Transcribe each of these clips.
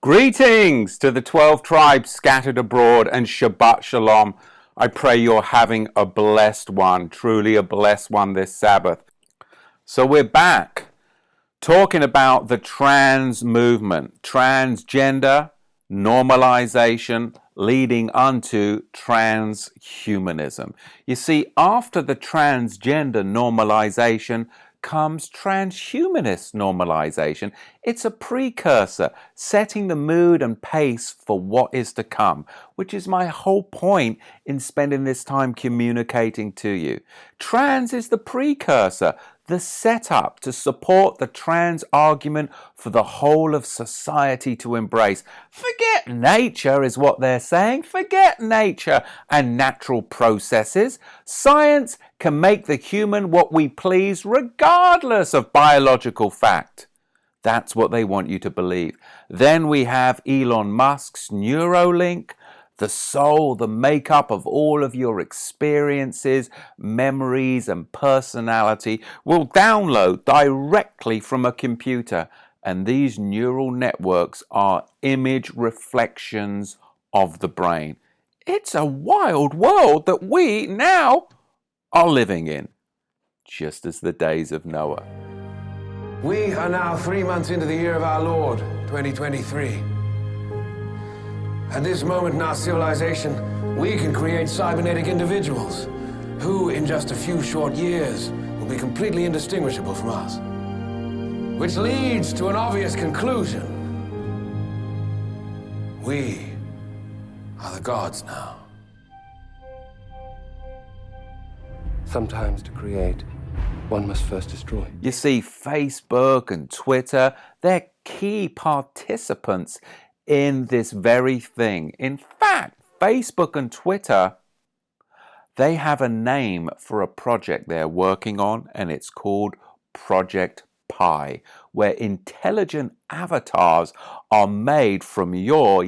Greetings to the 12 tribes scattered abroad and Shabbat Shalom. I pray you're having a blessed one, truly a blessed one this Sabbath. So we're back talking about the trans movement, transgender, normalisation, leading unto transhumanism. You see, after the transgender normalisation comes transhumanist normalisation. It's a precursor, setting the mood and pace for what is to come, which is my whole point in spending this time communicating to you. Trans is the precursor, the setup to support the trans argument for the whole of society to embrace. Forget nature is what they're saying. Forget nature and natural processes. Science can make the human what we please regardless of biological fact. That's what they want you to believe. Then we have Elon Musk's Neuralink, the soul, the makeup of all of your experiences, memories, and personality will download directly from a computer. And these neural networks are image reflections of the brain. It's a wild world that we now are living in, just as the days of Noah. We are now 3 months into the year of our Lord, 2023. At this moment in our civilization, we can create cybernetic individuals who, in just a few short years, will be completely indistinguishable from us. Which leads to an obvious conclusion. We are the gods now. Sometimes to create, one must first destroy. You see, Facebook and Twitter, they're key participants in this very thing. In fact, Facebook and Twitter, they have a name for a project they're working on, and it's called Project Pi, where intelligent avatars are made from your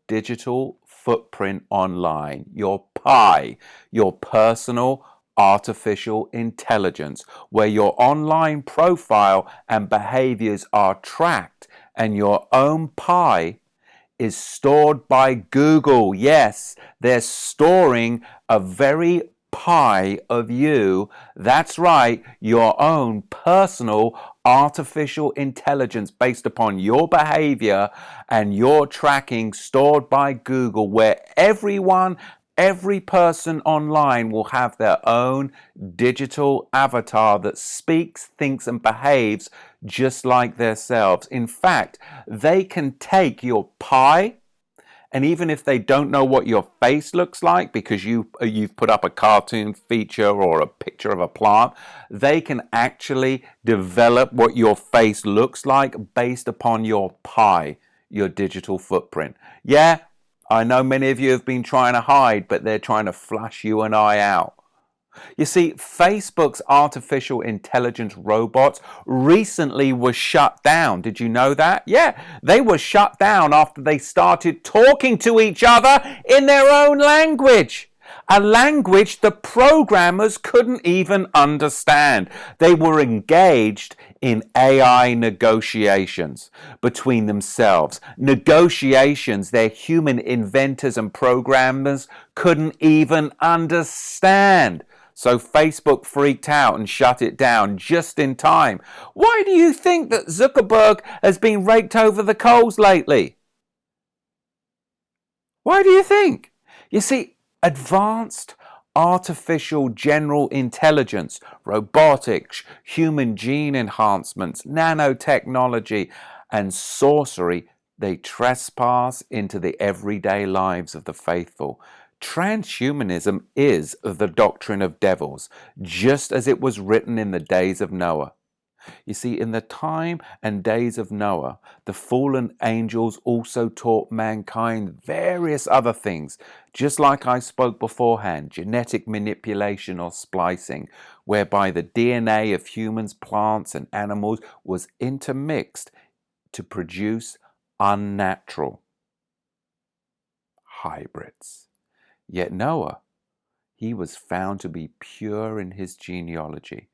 digital footprint online, your Pi, your personal artificial intelligence, where your online profile and behaviors are tracked, and your own Pi is stored by Google. Yes, they're storing a very Pi of you. That's right, your own personal artificial intelligence based upon your behavior and your tracking stored by Google, where every person online will have their own digital avatar that speaks, thinks, and behaves just like themselves. In fact, they can take your Pi, and even if they don't know what your face looks like because you've put up a cartoon feature or a picture of a plant, they can actually develop what your face looks like based upon your Pi, your digital footprint. Yeah, I know many of you have been trying to hide, but they're trying to flush you and I out. You see, Facebook's artificial intelligence robots recently were shut down. Did you know that? Yeah, they were shut down after they started talking to each other in their own language. A language the programmers couldn't even understand. They were engaged in AI negotiations between themselves. Negotiations their human inventors and programmers couldn't even understand. So Facebook freaked out and shut it down just in time. Why do you think that Zuckerberg has been raked over the coals lately? Why do you think? You see, advanced artificial general intelligence, robotics, human gene enhancements, nanotechnology, and sorcery, they trespass into the everyday lives of the faithful. Transhumanism is the doctrine of devils, just as it was written in the days of Noah. You see, in the time and days of Noah, the fallen angels also taught mankind various other things, just like I spoke beforehand, genetic manipulation or splicing, whereby the DNA of humans, plants, and animals was intermixed to produce unnatural hybrids. Yet Noah, he was found to be pure in his genealogy.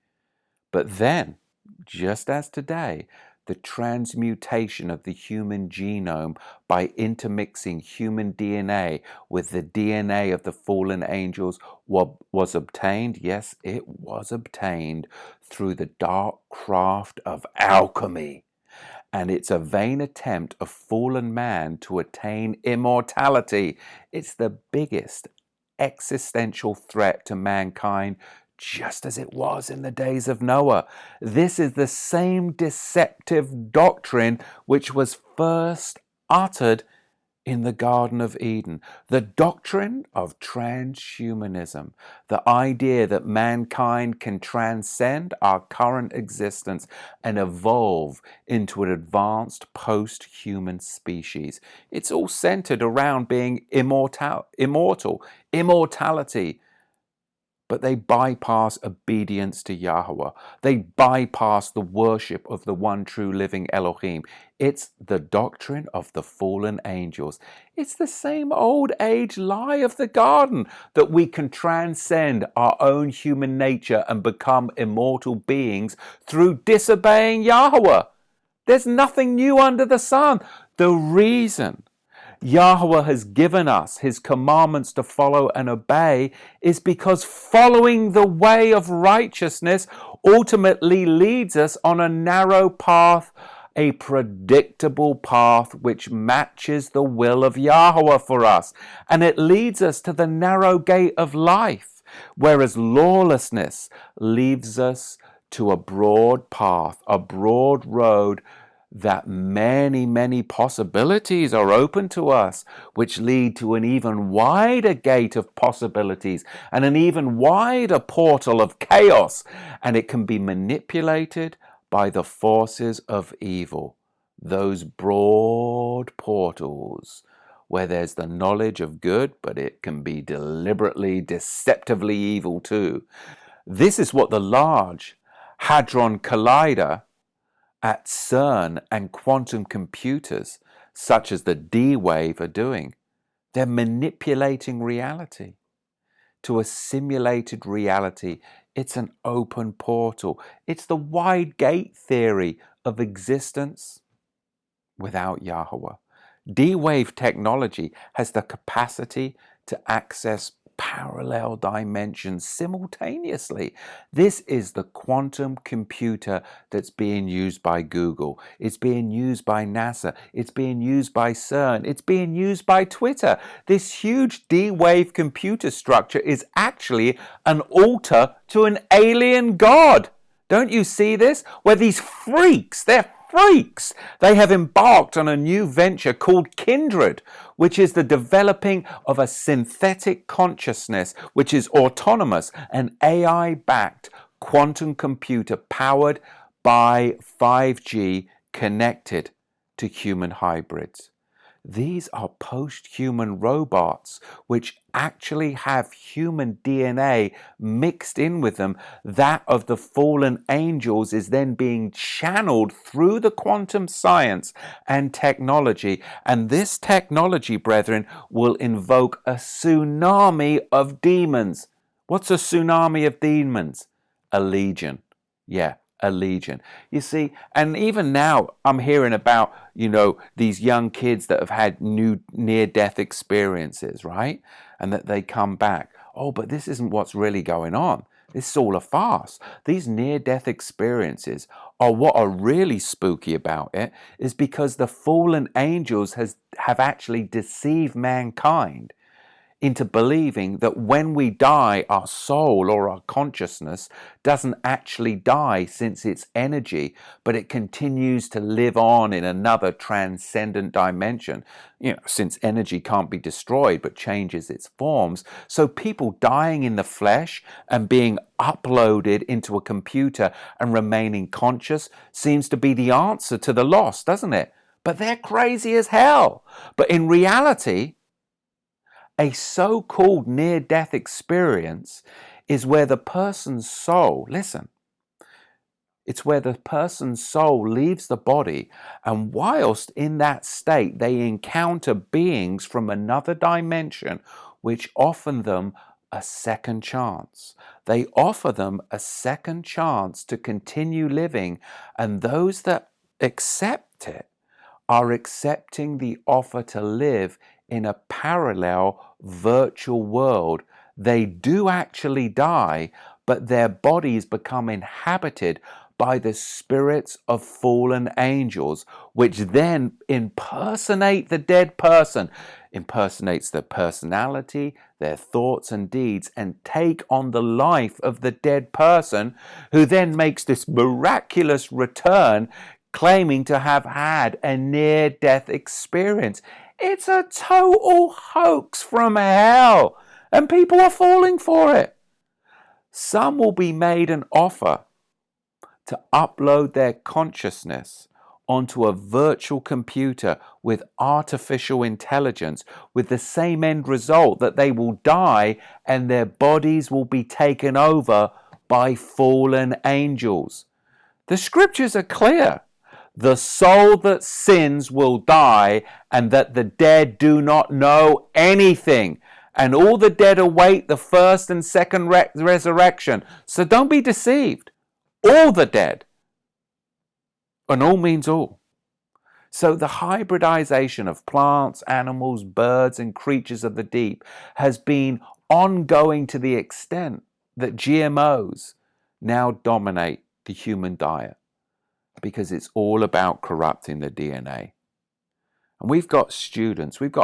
But then, just as today, the transmutation of the human genome by intermixing human DNA with the DNA of the fallen angels was obtained, yes, it was obtained through the dark craft of alchemy. And it's a vain attempt of fallen man to attain immortality. It's the biggest existential threat to mankind, just as it was in the days of Noah. This is the same deceptive doctrine which was first uttered in the Garden of Eden. The doctrine of transhumanism, the idea that mankind can transcend our current existence and evolve into an advanced post-human species. It's all centered around being immortality. But they bypass obedience to Yahweh. They bypass the worship of the one true living Elohim. It's the doctrine of the fallen angels. It's the same old age lie of the garden that we can transcend our own human nature and become immortal beings through disobeying Yahweh. There's nothing new under the sun. The reason Yahweh has given us his commandments to follow and obey is because following the way of righteousness ultimately leads us on a narrow path, a predictable path which matches the will of Yahweh for us. And it leads us to the narrow gate of life, whereas lawlessness leads us to a broad path, a broad road that many possibilities are open to us, which lead to an even wider gate of possibilities and an even wider portal of chaos, and it can be manipulated by the forces of evil. Those broad portals where there's the knowledge of good, but it can be deliberately, deceptively evil too. This is what the Large Hadron Collider at CERN and quantum computers such as the D-Wave are doing. They're manipulating reality to a simulated reality. It's an open portal. It's the wide gate theory of existence without Yahweh. D-Wave technology has the capacity to access parallel dimensions simultaneously. This is the quantum computer that's being used by Google. It's being used by NASA. It's being used by CERN. It's being used by Twitter. This huge D-Wave computer structure is actually an altar to an alien god. Don't you see this? Where these freaks, they're freaks. They have embarked on a new venture called Kindred, which is the developing of a synthetic consciousness, which is autonomous, an AI-backed quantum computer powered by 5G connected to human hybrids. These are post-human robots which actually have human DNA mixed in with them. That of the fallen angels is then being channeled through the quantum science and technology. And this technology, brethren, will invoke a tsunami of demons. What's a tsunami of demons? A legion. Yeah. A legion. You see, and even now I'm hearing about, these young kids that have had new near-death experiences, right? And that they come back. Oh, but this isn't what's really going on. This is all a farce. These near-death experiences are what are really spooky about it is because the fallen angels have actually deceived mankind into believing that when we die, our soul or our consciousness doesn't actually die since it's energy, but it continues to live on in another transcendent dimension, since energy can't be destroyed but changes its forms. So people dying in the flesh and being uploaded into a computer and remaining conscious seems to be the answer to the loss, doesn't it? But they're crazy as hell. But in reality, a so-called near-death experience is where the person's soul, listen, it's where the person's soul leaves the body, and whilst in that state, they encounter beings from another dimension which offer them a second chance. They offer them a second chance to continue living, and those that accept it are accepting the offer to live in a parallel virtual world. They do actually die, but their bodies become inhabited by the spirits of fallen angels, which then impersonate the dead person, impersonates their personality, their thoughts and deeds, and take on the life of the dead person, who then makes this miraculous return, claiming to have had a near-death experience. It's a total hoax from hell, and people are falling for it. Some will be made an offer to upload their consciousness onto a virtual computer with artificial intelligence, with the same end result, that they will die and their bodies will be taken over by fallen angels. The scriptures are clear. The soul that sins will die, and that the dead do not know anything. And all the dead await the first and second resurrection. So don't be deceived. All the dead. And all means all. So the hybridization of plants, animals, birds, and creatures of the deep has been ongoing to the extent that GMOs now dominate the human diet, because it's all about corrupting the DNA. And we've got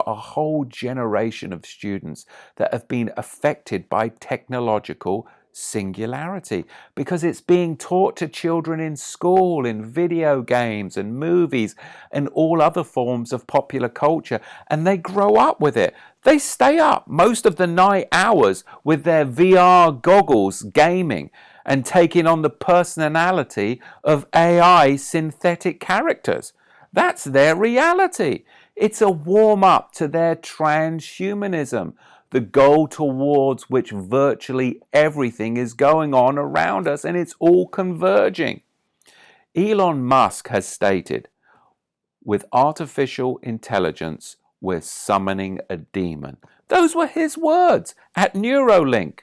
a whole generation of students that have been affected by technological singularity, because it's being taught to children in school, in video games and movies and all other forms of popular culture, and they grow up with it. They stay up most of the night hours with their VR goggles gaming and taking on the personality of AI synthetic characters. That's their reality. It's a warm-up to their transhumanism, the goal towards which virtually everything is going on around us, and it's all converging. Elon Musk has stated, with artificial intelligence, we're summoning a demon. Those were his words at Neuralink.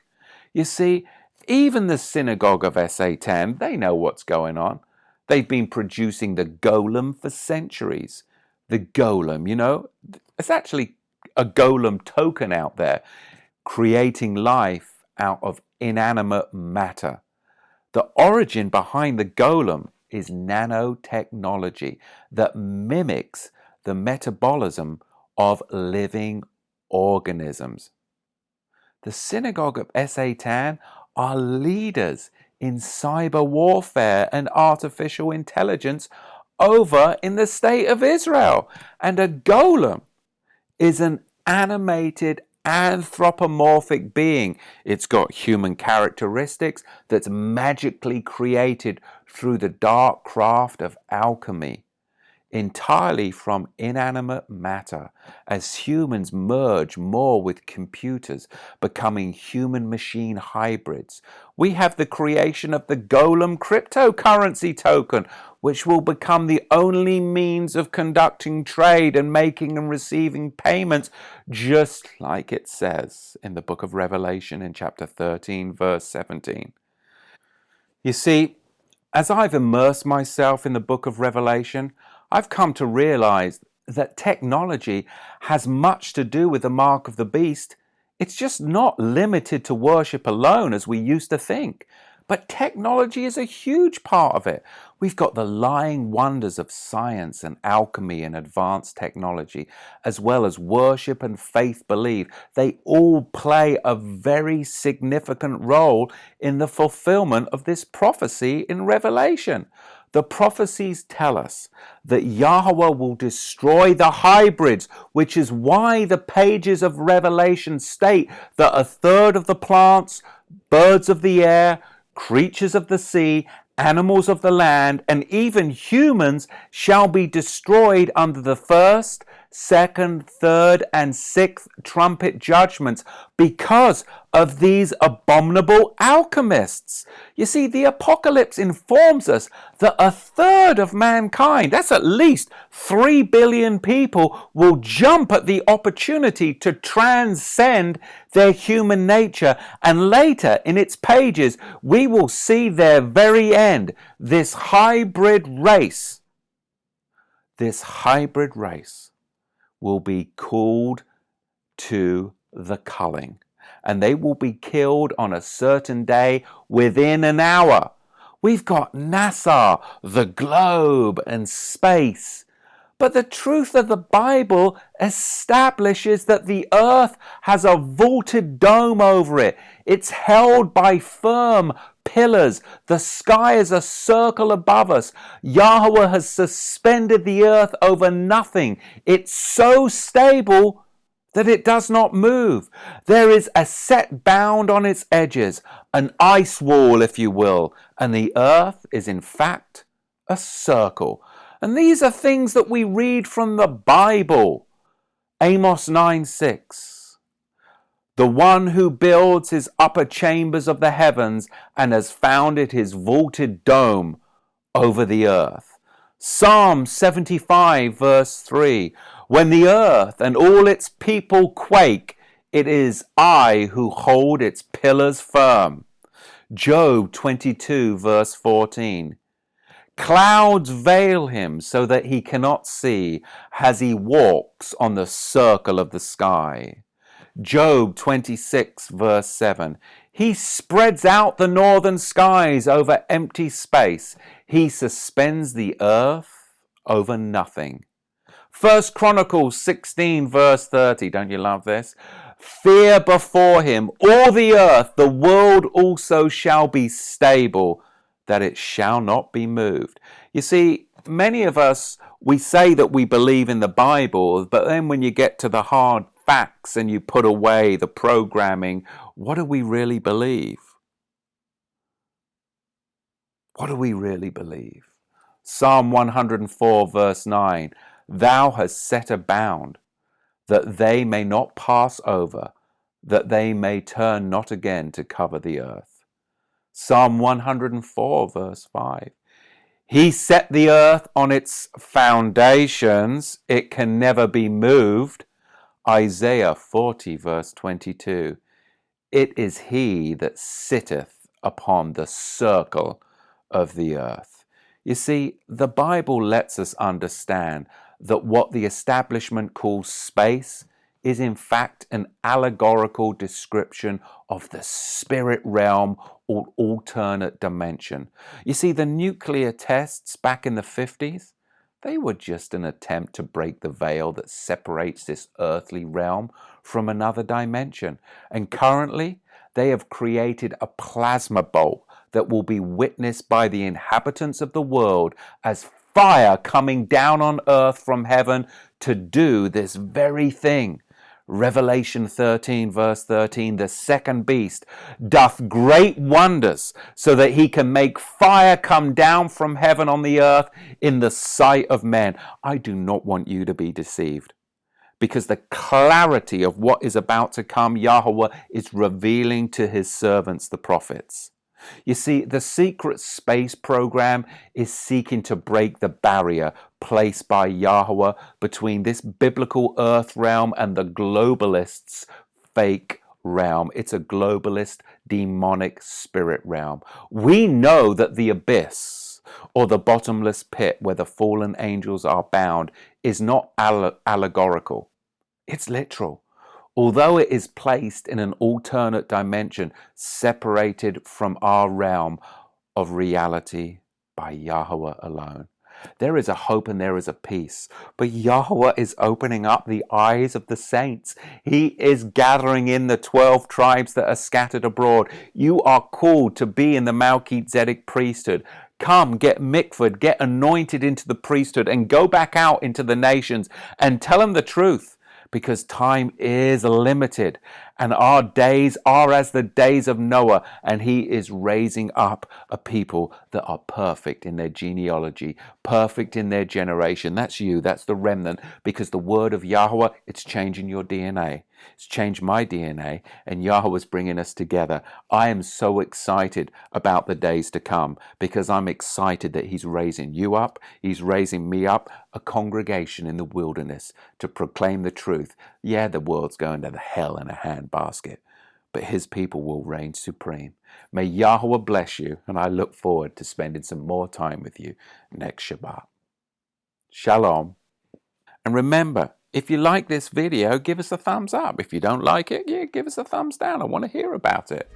You see, even the synagogue of Satan, they know what's going on. They've been producing the golem for centuries. The golem, it's actually a golem token out there, creating life out of inanimate matter. The origin behind the golem is nanotechnology that mimics the metabolism of living organisms. The synagogue of Satan are leaders in cyber warfare and artificial intelligence over in the state of Israel. And a golem is an animated anthropomorphic being. It's got human characteristics that's magically created through the dark craft of alchemy, entirely from inanimate matter, as humans merge more with computers, becoming human-machine hybrids. We have the creation of the Golem cryptocurrency token, which will become the only means of conducting trade and making and receiving payments, just like it says in the book of Revelation in chapter 13, verse 17. You see, as I've immersed myself in the book of Revelation, I've come to realize that technology has much to do with the mark of the beast. It's just not limited to worship alone as we used to think. But technology is a huge part of it. We've got the lying wonders of science and alchemy and advanced technology, as well as worship and faith belief. They all play a very significant role in the fulfillment of this prophecy in Revelation. The prophecies tell us that Yahweh will destroy the hybrids, which is why the pages of Revelation state that a third of the plants, birds of the air, creatures of the sea, animals of the land, and even humans shall be destroyed under the first, second, third, and sixth trumpet judgments because of these abominable alchemists. You see, the apocalypse informs us that a third of mankind, that's at least 3 billion people, will jump at the opportunity to transcend their human nature. And later in its pages, we will see their very end, this hybrid race this hybrid race will be called to the culling, and they will be killed on a certain day within an hour. We've got NASA, the globe, and space. But the truth of the Bible establishes that the earth has a vaulted dome over it. It's held by firm pillars. The sky is a circle above us. Yahweh has suspended the earth over nothing. It's so stable that it does not move. There is a set bound on its edges, an ice wall, if you will, and the earth is in fact a circle. And these are things that we read from the Bible. Amos 9:6. The one who builds his upper chambers of the heavens and has founded his vaulted dome over the earth. Psalm 75 verse 3. When the earth and all its people quake, it is I who hold its pillars firm. Job 22 verse 14. Clouds veil him so that he cannot see as he walks on the circle of the sky. Job 26 verse 7. He spreads out the northern skies over empty space. He suspends the earth over nothing. 1 Chronicles 16 verse 30. Don't you love this? Fear before him all the earth, the world also shall be stable, that it shall not be moved. You see, many of us, we say that we believe in the Bible, but then when you get to the hard facts and you put away the programming, what do we really believe? What do we really believe? Psalm 104 verse 9. Thou hast set a bound, that they may not pass over, that they may turn not again to cover the earth. Psalm 104 verse 5. He set the earth on its foundations, it can never be moved. Isaiah 40 verse 22. It is he that sitteth upon the circle of the earth. You see, the Bible lets us understand that what the establishment calls space is in fact an allegorical description of the spirit realm or alternate dimension. You see, the nuclear tests back in the 50s, they were just an attempt to break the veil that separates this earthly realm from another dimension. And currently, they have created a plasma bolt that will be witnessed by the inhabitants of the world as fire coming down on earth from heaven to do this very thing. Revelation 13 verse 13, the second beast doth great wonders so that he can make fire come down from heaven on the earth in the sight of men. I do not want you to be deceived, because the clarity of what is about to come, Yahweh is revealing to his servants, the prophets. You see, the secret space program is seeking to break the barrier placed by Yahweh between this biblical earth realm and the globalists' fake realm. It's a globalist, demonic spirit realm. We know that the abyss, or the bottomless pit where the fallen angels are bound, is not allegorical. It's literal. Although it is placed in an alternate dimension separated from our realm of reality by Yahweh alone. There is a hope and there is a peace. But Yahweh is opening up the eyes of the saints. He is gathering in the 12 tribes that are scattered abroad. You are called to be in the Melchizedek priesthood. Come, get mikvahed, get anointed into the priesthood, and go back out into the nations and tell them the truth. Because time is limited and our days are as the days of Noah, and he is raising up a people that are perfect in their genealogy, perfect in their generation. That's you, that's the remnant, because the word of Yahweh, it's changing your DNA. It's changed my DNA, and Yahweh's bringing us together. I am so excited about the days to come, because I'm excited that he's raising you up, he's raising me up, a congregation in the wilderness to proclaim the truth. Yeah, the world's going to the hell in a handbasket, but his people will reign supreme. May Yahweh bless you, and I look forward to spending some more time with you next Shabbat. Shalom. And remember, if you like this video, give us a thumbs up. If you don't like it, yeah, give us a thumbs down. I want to hear about it.